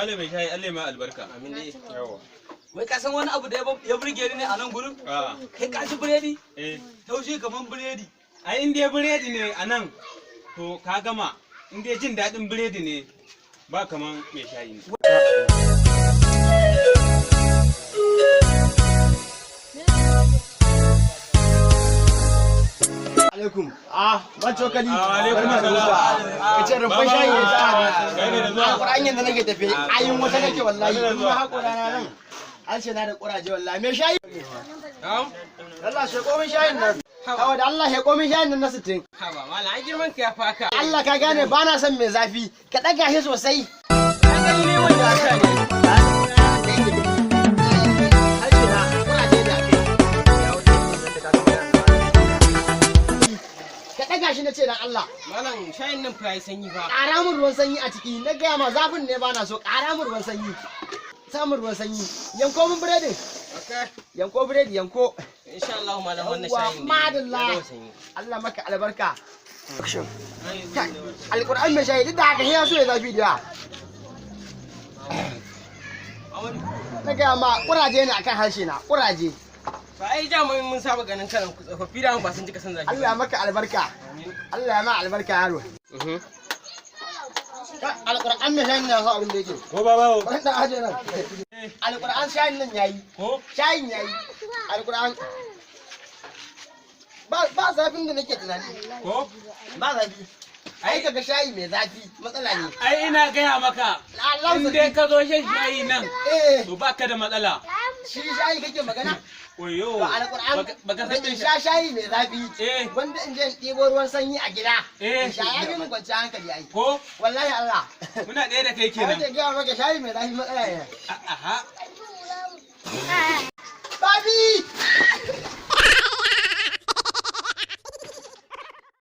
malam mai shayi Allah ma albarka. Amin dai. Yawa. Wai ka san wani abu da ya burge ni ne a nan gurin? Kai ka ci biredi? Taushi kaman biredi. Ai in dai biredi ne a nan to ka gama. In dai jin daɗin biredi ne ba kaman mai shayi ne. alaikum. Ban cokali. Alaikum salam. Kace rumfan shayi ne ta. Kai ne da zuwa. Alƙur'an yanda nake tafe, ayin wata nake wallahi. Kuma hakura na nan. An ce na da ƙuraje wallahi. Me shayi? Allah shi komin shayin nan. Hawa da Allah ya komin shayin nan na 60. Haba malam ai girman ka ya faka. Allah ka gane ba na son mai zafi. Ka ɗaga shi sosai. Ka gani ne wanda aka ne. Ɗaga shi na ce dan Allah. Malam shayin nan fa yi sanyi fa. Ƙara mun ruwan sanyi a ciki. Na gaya ma zafin ne ba na so. Ƙara mun ruwan sanyi. Samun ruwan sanyi. Yanko mun biredin. Yanko biredi yanko. Insha Allah malam wannan shayin ne. Madalla. Allah maka albarka. Alƙur'an mai shayi duk da haka ya so ya zafi da. Na gaya ma ƙuraje ne akan harshe na. Ƙuraje. Ba ai da mun saba ganin kanan tsofaffi da ba sun ji kasan zafi. Allah maka albarka. Allah ma albarka yaro. Alƙur'an mai shayin na so abin da yake. Ko baba. Wannan da aje nan. Alƙur'an shayin nan yayi. Ko? Shayin yayi. Alƙur'an. Ba zafin da nake tunani. Ko? Ba zafi. Ai kaga shayi mai zafi matsala ne. Ai ina gaya maka. In dai ka zo shan shayi nan. To baka da matsala. Shi shayi kake magana? Oyo. Ba alƙur'an baka san in sha shayi mai zafi. Wanda in je in ɗebo ruwan sanyi a gida. In sha ya fi mun kwanciya hankali ai. Ko? Wallahi Allah. Muna ɗaya da kai kenan. Ai gaya maka shayi mai zafi matsala ne. Aha. Babi!